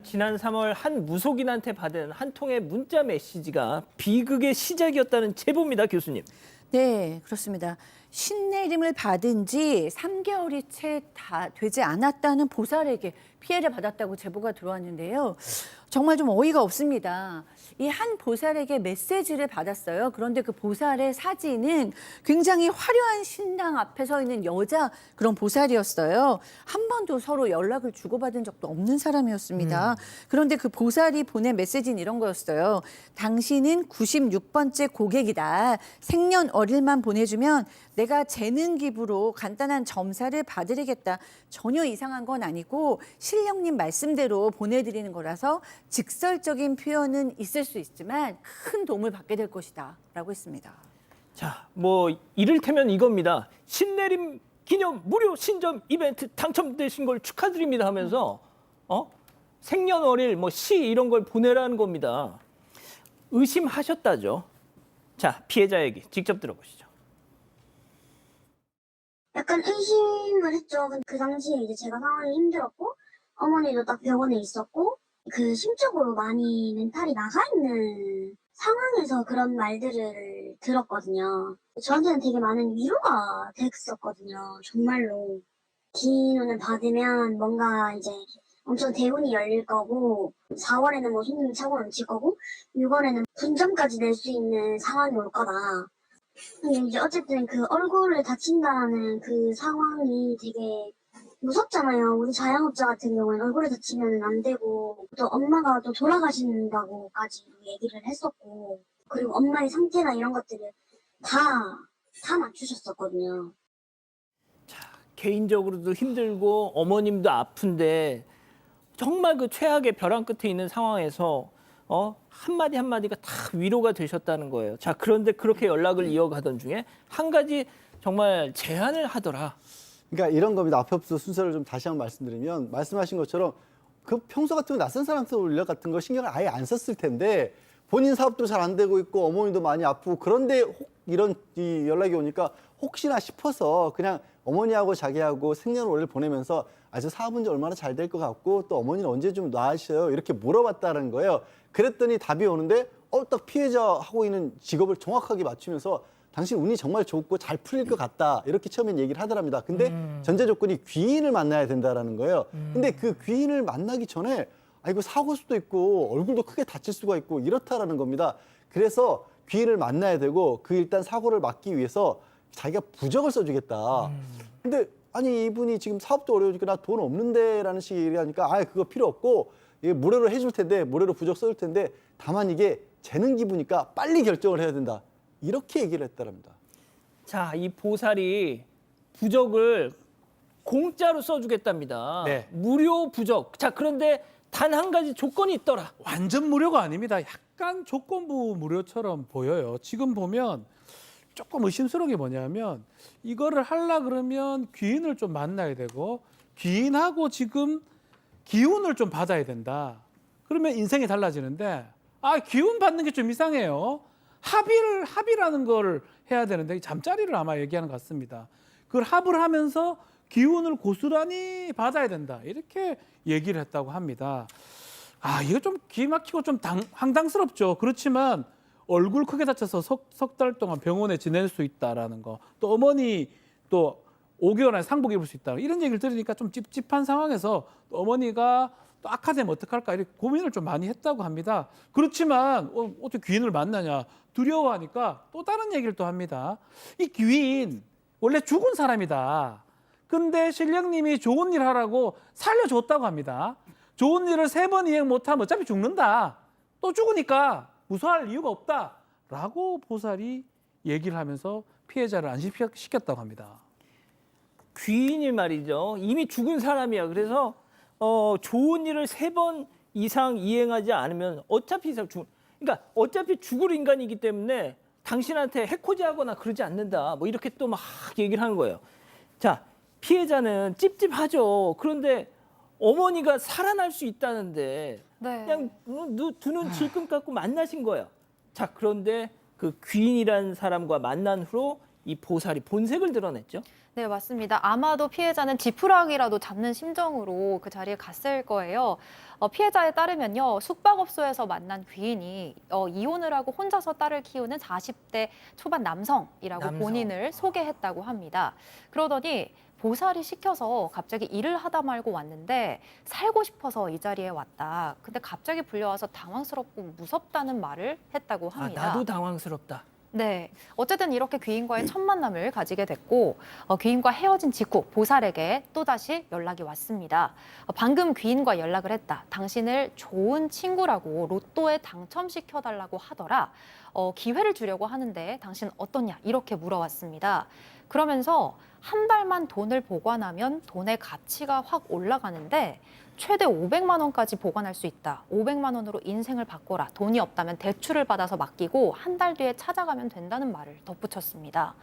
지난 3월 한 무속인한테 받은 한 통의 문자 메시지가 비극의 시작이었다는 제보입니다, 교수님. 네, 그렇습니다. 신내림을 받은 지 3개월이 채 다 되지 않았다는 보살에게 피해를 받았다고 제보가 들어왔는데요. 정말 좀 어이가 없습니다. 이 한 보살에게 메시지를 받았어요. 그런데 그 보살의 사진은 굉장히 화려한 신당 앞에 서 있는 여자 그런 보살이었어요. 한 번도 서로 연락을 주고받은 적도 없는 사람이었습니다. 그런데 그 보살이 보낸 메시지는 이런 거였어요. 당신은 96번째 고객이다. 생년월일만 보내주면 내가 재능 기부로 간단한 점사를 봐드리겠다. 전혀 이상한 건 아니고 신령님 말씀대로 보내드리는 거라서 직설적인 표현은 있을 수 있지만 큰 도움을 받게 될 것이다 라고 했습니다. 자, 뭐 이를테면 이겁니다. 신내림 기념 무료 신점 이벤트 당첨되신 걸 축하드립니다 하면서 생년월일 뭐 시 이런 걸 보내라는 겁니다. 의심하셨다죠. 자, 피해자 얘기 직접 들어보시죠. 약간 의심을 했죠. 그 당시에 이제 제가 상황이 힘들었고 어머니도 딱 병원에 있었고 그 심적으로 많이 멘탈이 나가 있는 상황에서 그런 말들을 들었거든요. 저한테는 되게 많은 위로가 됐었거든요. 정말로. 기운을 받으면 뭔가 이제 엄청 대운이 열릴 거고 4월에는 뭐 손님이 차고 넘칠 거고 6월에는 분점까지 낼 수 있는 상황이 올 거다. 근데 이제 어쨌든 그 얼굴을 다친다는 그 상황이 되게 무섭잖아요. 우리 자영업자 같은 경우는 얼굴을 다치면 안 되고 또 엄마가 또 돌아가신다고까지 얘기를 했었고 그리고 엄마의 상태나 이런 것들을 다 맞추셨었거든요. 개인적으로도 힘들고 어머님도 아픈데 정말 그 최악의 벼랑 끝에 있는 상황에서 한마디 한마디가 다 위로가 되셨다는 거예요. 자, 그런데 그렇게 연락을 이어가던 중에 한 가지 정말 제안을 하더라. 그러니까 이런 겁니다. 앞에부터 순서를 좀 다시 한번 말씀드리면 말씀하신 것처럼 그 평소 같은 거 낯선 사람한테 연락 같은 거 신경을 아예 안 썼을 텐데 본인 사업도 잘 안 되고 있고 어머니도 많이 아프고 그런데 이런 이 연락이 오니까 혹시나 싶어서 그냥 어머니하고 자기하고 생년월일 보내면서 저 사업은 얼마나 잘 될 것 같고 또 어머니는 언제 좀 나으셔요 이렇게 물어봤다는 거예요. 그랬더니 답이 오는데 딱 피해자 하고 있는 직업을 정확하게 맞추면서 당신 운이 정말 좋고 잘 풀릴 것 같다 이렇게 처음엔 얘기를 하더랍니다. 근데 전제 조건이 귀인을 만나야 된다라는 거예요. 근데 그 귀인을 만나기 전에 이거 사고일 수도 있고 얼굴도 크게 다칠 수가 있고 이렇다라는 겁니다. 그래서 귀인을 만나야 되고 그 일단 사고를 막기 위해서 자기가 부적을 써주겠다. 근데 아니 이분이 지금 사업도 어려우니까 나 돈 없는데라는 식의 얘기를 하니까 그거 필요 없고 이게 모래로 해줄 텐데 모래로 부적 써줄 텐데 다만 이게 재능 기부니까 빨리 결정을 해야 된다. 이렇게 얘기를 했다랍니다. 자, 이 보살이 부적을 공짜로 써주겠답니다. 네. 무료 부적. 자, 그런데 단 한 가지 조건이 있더라. 완전 무료가 아닙니다. 약간 조건부 무료처럼 보여요. 지금 보면 조금 의심스러운 게 뭐냐면 이거를 하려 그러면 귀인을 좀 만나야 되고 귀인하고 지금 기운을 좀 받아야 된다. 그러면 인생이 달라지는데 기운 받는 게 좀 이상해요. 합의라는 걸 해야 되는데 잠자리를 아마 얘기하는 것 같습니다. 그걸 합을 하면서 기운을 고스란히 받아야 된다. 이렇게 얘기를 했다고 합니다. 이거 좀 기막히고 좀 황당스럽죠. 그렇지만 얼굴 크게 다쳐서 석 달 동안 병원에 지낼 수 있다라는 거. 또 어머니 또 5개월 안에 상복 입을 수 있다. 이런 얘기를 들으니까 좀 찝찝한 상황에서 또 어머니가 또 악화되면 어떡할까 이렇게 고민을 좀 많이 했다고 합니다. 그렇지만 어떻게 귀인을 만나냐 두려워하니까 또 다른 얘기를 또 합니다. 이 귀인 원래 죽은 사람이다. 근데 신령님이 좋은 일 하라고 살려줬다고 합니다. 좋은 일을 3번 이행 못하면 어차피 죽는다. 또 죽으니까 무서워할 이유가 없다라고 보살이 얘기를 하면서 피해자를 안심시켰다고 합니다. 귀인이 말이죠. 이미 죽은 사람이야. 그래서 좋은 일을 3번 이상 이행하지 않으면 어차피 그러니까 어차피 죽을 인간이기 때문에 당신한테 해코지하거나 그러지 않는다. 뭐 이렇게 또 막 얘기를 하는 거예요. 자, 피해자는 찝찝하죠. 그런데 어머니가 살아날 수 있다는데 네. 그냥 두 눈 질끈 감고 만나신 거예요. 자, 그런데 그 귀인이라는 사람과 만난 후로 이 보살이 본색을 드러냈죠. 네, 맞습니다. 아마도 피해자는 지푸라기라도 잡는 심정으로 그 자리에 갔을 거예요. 피해자에 따르면요, 숙박업소에서 만난 귀인이 이혼을 하고 혼자서 딸을 키우는 40대 초반 남성이라고 남성. 본인을 소개했다고 합니다. 그러더니 보살이 시켜서 갑자기 일을 하다 말고 왔는데 살고 싶어서 이 자리에 왔다. 근데 갑자기 불려와서 당황스럽고 무섭다는 말을 했다고 아, 합니다. 나도 당황스럽다. 네, 어쨌든 이렇게 귀인과의 첫 만남을 가지게 됐고 귀인과 헤어진 직후 보살에게 또다시 연락이 왔습니다. 방금 귀인과 연락을 했다. 당신을 좋은 친구라고 로또에 당첨시켜달라고 하더라. 기회를 주려고 하는데 당신 어떠냐? 이렇게 물어왔습니다. 그러면서 한 달만 돈을 보관하면 돈의 가치가 확 올라가는데 최대 500만 원까지 보관할 수 있다. 500만 원으로 인생을 바꿔라. 돈이 없다면 대출을 받아서 맡기고 한 달 뒤에 찾아가면 된다는 말을 덧붙였습니다.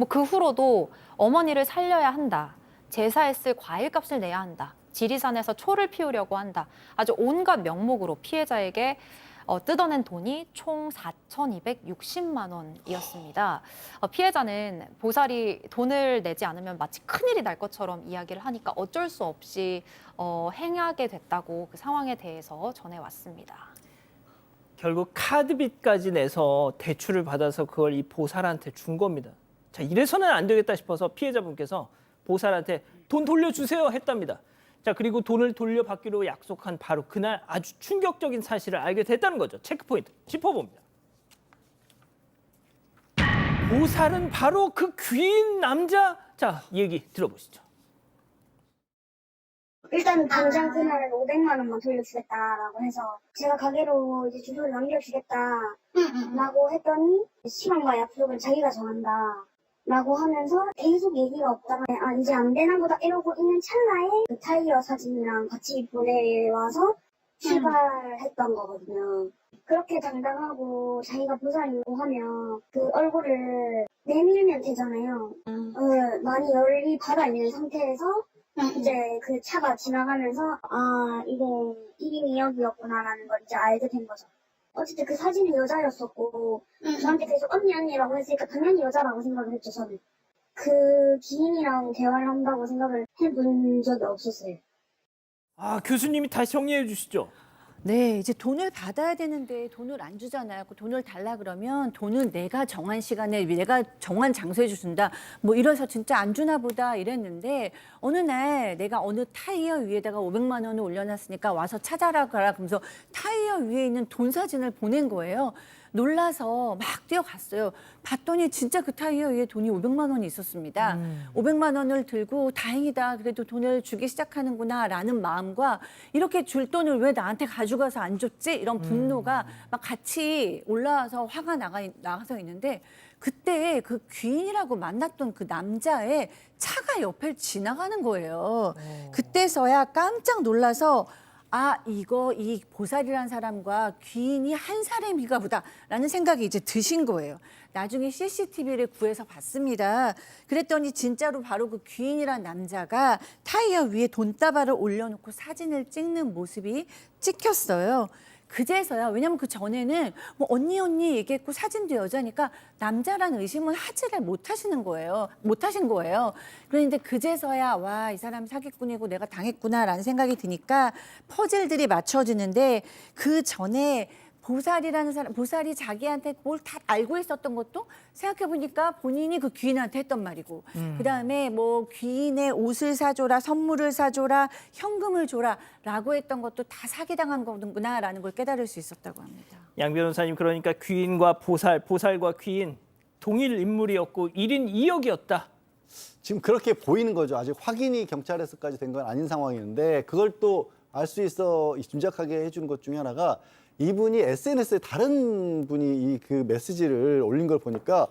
그 후로도 어머니를 살려야 한다. 제사에 쓸 과일값을 내야 한다. 지리산에서 초를 피우려고 한다. 아주 온갖 명목으로 피해자에게 뜯어낸 돈이 총 4,260만 원이었습니다. 피해자는 보살이 돈을 내지 않으면 마치 큰일이 날 것처럼 이야기를 하니까 어쩔 수 없이 행하게 됐다고 그 상황에 대해서 전해왔습니다. 결국 카드빚까지 내서 대출을 받아서 그걸 이 보살한테 준 겁니다. 자, 이래서는 안 되겠다 싶어서 피해자분께서 보살한테 돈 돌려주세요 했답니다. 자, 그리고 돈을 돌려받기로 약속한 바로 그날 아주 충격적인 사실을 알게 됐다는 거죠. 체크포인트 짚어봅니다. 보살은 바로 그 귀인 남자. 자, 얘기 들어보시죠. 일단 당장 그날은 500만 원만 돌려주겠다라고 해서 제가 가게로 이제 주소를 남겨주겠다라고 했더니 시간과 약속을 자기가 정한다. 라고 하면서 계속 얘기가 없다가 이제 안 되나 보다 이러고 있는 찰나에 그 타이어 사진이랑 같이 보내와서 출발했던 거거든요. 그렇게 당당하고 자기가 보살이고 하면 그 얼굴을 내밀면 되잖아요. 많이 열이 받아 있는 상태에서 이제 그 차가 지나가면서 이게 1인 2역이었구나라는 걸 이제 알게 된 거죠. 어쨌든 그 사진은 여자였었고 저한테 계속 언니라고 했으니까 당연히 여자라고 생각을 했죠. 저는 그 기인이랑 대화를 한다고 생각을 해본 적이 없었어요. 아, 교수님이 다시 정리해 주시죠. 네, 이제 돈을 받아야 되는데 돈을 안 주잖아요. 그 돈을 달라 그러면 돈은 내가 정한 시간에 내가 정한 장소에 준다. 뭐 이래서 진짜 안 주나 보다 이랬는데 어느 날 내가 어느 타이어 위에다가 500만 원을 올려놨으니까 와서 찾아라 가라 그러면서 타이어 위에 있는 돈 사진을 보낸 거예요. 놀라서 막 뛰어갔어요. 봤더니 진짜 그 타이어 위에 돈이 500만 원이 있었습니다. 500만 원을 들고 다행이다. 그래도 돈을 주기 시작하는구나 라는 마음과 이렇게 줄 돈을 왜 나한테 가져가서 안 줬지? 이런 분노가 막 같이 올라와서 화가 나가서 있는데 그때 그 귀인이라고 만났던 그 남자의 차가 옆을 지나가는 거예요. 그때서야 깜짝 놀라서 이 보살이라는 사람과 귀인이 한 사람인가 보다라는 생각이 이제 드신 거예요. 나중에 CCTV를 구해서 봤습니다. 그랬더니 진짜로 바로 그 귀인이란 남자가 타이어 위에 돈다발을 올려놓고 사진을 찍는 모습이 찍혔어요. 그제서야 왜냐면 그 전에는 뭐 언니 얘기했고 사진도 여자니까 남자라는 의심은 하지를 못하신 거예요. 그런데 그제서야 와, 이 사람 사기꾼이고 내가 당했구나라는 생각이 드니까 퍼즐들이 맞춰지는데 그 전에 보살이라는 사람, 보살이 자기한테 뭘 다 알고 있었던 것도 생각해보니까 본인이 그 귀인한테 했던 말이고 그다음에 뭐 귀인의 옷을 사줘라, 선물을 사줘라, 현금을 줘라 라고 했던 것도 다 사기당한 거구나라는 걸 깨달을 수 있었다고 합니다. 양 변호사님, 그러니까 귀인과 보살과 귀인 동일 인물이었고 1인 2역이었다. 지금 그렇게 보이는 거죠. 아직 확인이 경찰에서까지 된 건 아닌 상황이었는데 그걸 또 알 수 있어 짐작하게 해주는 것 중에 하나가 이분이 SNS에 다른 분이 그 메시지를 올린 걸 보니까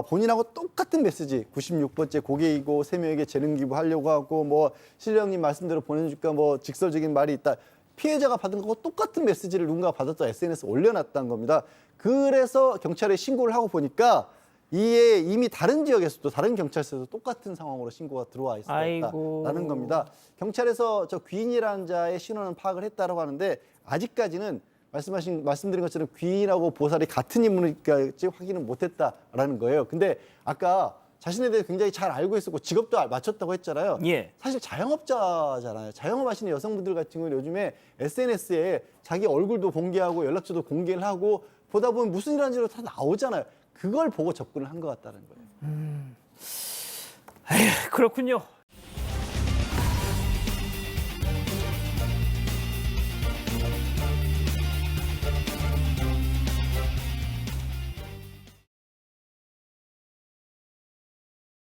본인하고 똑같은 메시지 96번째 고객이고 3명에게 재능 기부하려고 하고 뭐 실령님 말씀대로 보내주니까 뭐 직설적인 말이 있다. 피해자가 받은 거하고 똑같은 메시지를 누군가 받았다 SNS에 올려놨다는 겁니다. 그래서 경찰에 신고를 하고 보니까 이에 이미 다른 지역에서도 다른 경찰서에서 똑같은 상황으로 신고가 들어와 있었다라는 겁니다. 경찰에서 저 귀인이라는 자의 신원은 파악을 했다고 하는데 아직까지는 말씀드린 것처럼 귀인하고 보살이 같은 인물일까지 확인은 못했다라는 거예요. 근데 아까 자신에 대해 굉장히 잘 알고 있었고 직업도 맞췄다고 했잖아요. 예. 사실 자영업자잖아요. 자영업 하시는 여성분들 같은 경우는 요즘에 SNS에 자기 얼굴도 공개하고 연락처도 공개를 하고 보다 보면 무슨 일 하는지도 다 나오잖아요. 그걸 보고 접근을 한 것 같다는 거예요. 그렇군요.